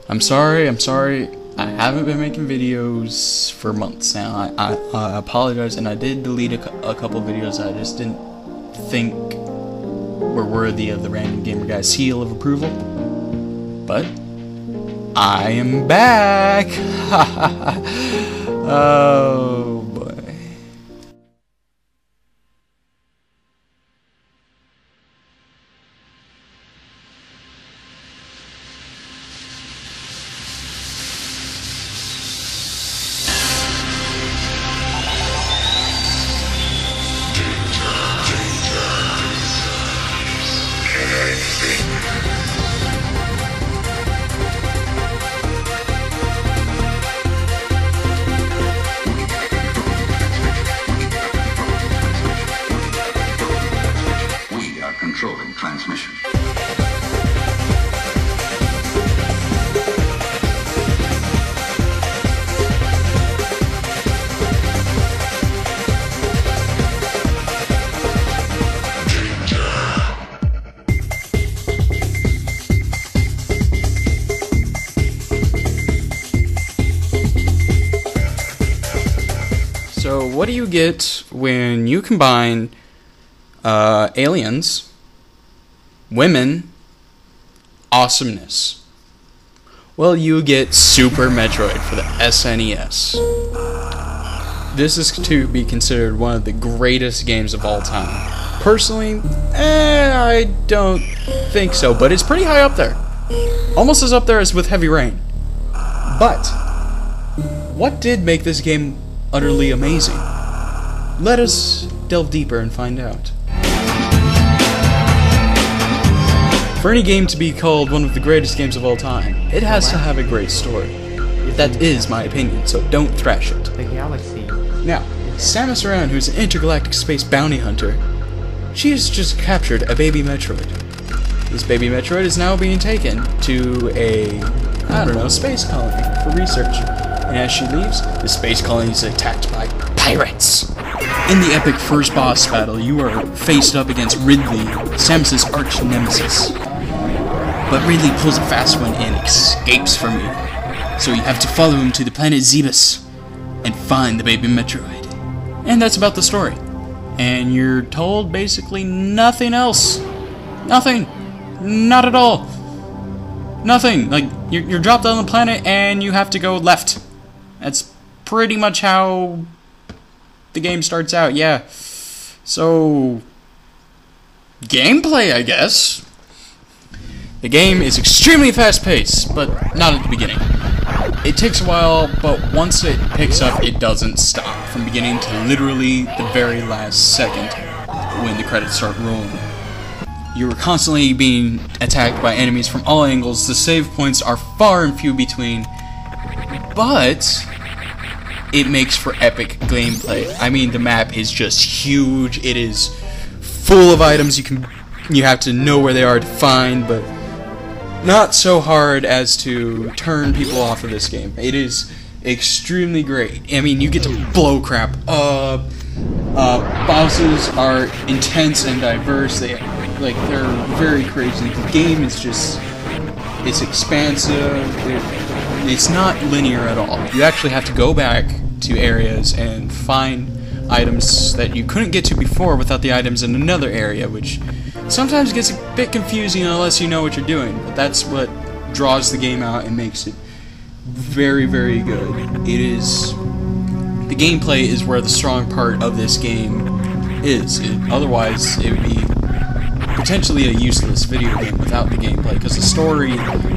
I'm sorry. I haven't been making videos for months now. I apologize, and I did delete a couple videos I just didn't think were worthy of the Random Gamer Guy seal of approval. But I am back! Oh boy. Controlling transmission. So what do you get when you combine aliens, women, awesomeness? Well, you get Super Metroid for the SNES. This is to be considered one of the greatest games of all time. Personally, I don't think so, but it's pretty high up there. Almost as up there as with Heavy Rain. But what did make this game utterly amazing? Let us delve deeper and find out. For any game to be called one of the greatest games of all time, it has to have a great story. That is my opinion, so don't thrash it. The galaxy. Now, Samus Aran, who's an intergalactic space bounty hunter, she has just captured a baby Metroid. This baby Metroid is now being taken to a, space colony for research. And as she leaves, the space colony is attacked by pirates. In the epic first boss battle, you are faced up against Ridley, Samus's arch nemesis. But Ridley pulls a fast one and escapes from you. So you have to follow him to the planet Zebus and find the baby Metroid. And that's about the story. And you're told basically nothing else. Nothing. Not at all. Nothing. Like, you're dropped on the planet and you have to go left. That's pretty much how the game starts out, yeah. So, gameplay, I guess. The game is extremely fast-paced, but not at the beginning. It takes a while, but once it picks up, it doesn't stop. From beginning to literally the very last second when the credits start rolling. You are constantly being attacked by enemies from all angles. The save points are far and few between, but it makes for epic gameplay. I mean, the map is just huge. It is full of items you have to know where they are to find, but not so hard as to turn people off of this game. It is extremely great. I mean, you get to blow crap up. Bosses are intense and diverse. They're very crazy. The game is just, it's expansive. It's not linear at all. You actually have to go back to areas and find items that you couldn't get to before without the items in another area, which sometimes gets a bit confusing unless you know what you're doing. But that's what draws the game out and makes it very, very good. The gameplay is where the strong part of this game is. Otherwise, it would be potentially a useless video game without the gameplay, because the story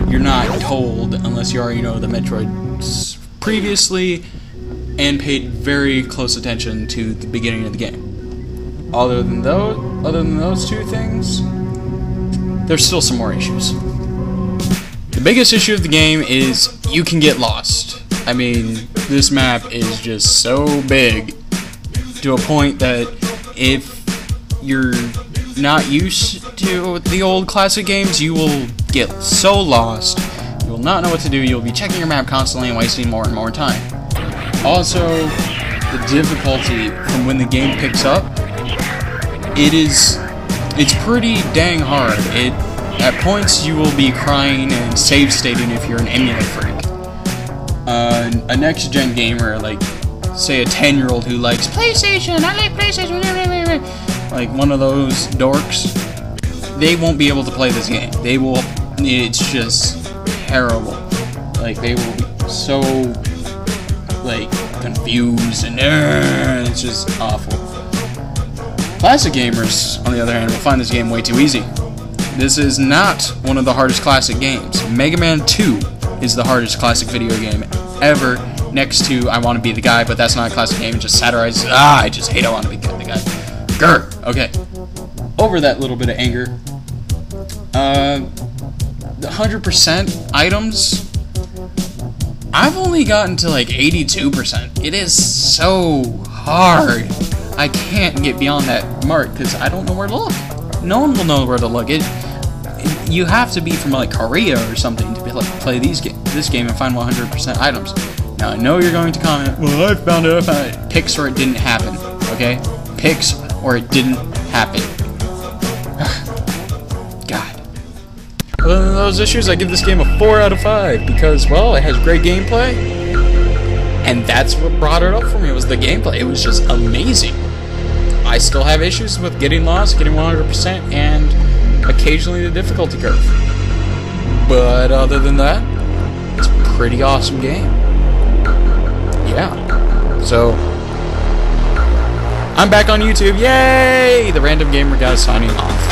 you're not told unless you already know the Metroids previously and paid very close attention to the beginning of the game. Other than those two things, there's still some more issues. The biggest issue of the game is you can get lost. I mean, this map is just so big to a point that if you're not used to the old classic games, you will get so lost, you will not know what to do, you'll be checking your map constantly and wasting more and more time. Also, the difficulty from when the game picks up, it's pretty dang hard. At points, you will be crying and save stating if you're an emulator freak. A next-gen gamer, like, say a 10-year-old who likes PlayStation, I like PlayStation, like one of those dorks, they won't be able to play this game. They will, it's just terrible. Like, they will be so, like, confused and it's just awful. Classic gamers, on the other hand, will find this game way too easy. This is not one of the hardest classic games. Mega Man 2 is the hardest classic video game ever, next to I Want to Be the Guy, but that's not a classic game, it just satirizes, I just hate I Want to Be the Guy. Grr! Okay. Over that little bit of anger. The 100% items, I've only gotten to like 82%. It is so hard. I can't get beyond that mark because I don't know where to look. No one will know where to look. You have to be from like Korea or something to be able to play this game and find 100% items. Now I know you're going to comment, well, I found it. Picks or it didn't happen. Okay, picks or it didn't happen. God. Other than those issues, I give this game a 4 out of 5 because, well, it has great gameplay, and that's what brought it up for me. Was the gameplay. It was just amazing. I still have issues with getting lost, getting 100%, and occasionally the difficulty curve. But other than that, it's a pretty awesome game. Yeah. So, I'm back on YouTube. Yay! The Random Gamer Guy signing off.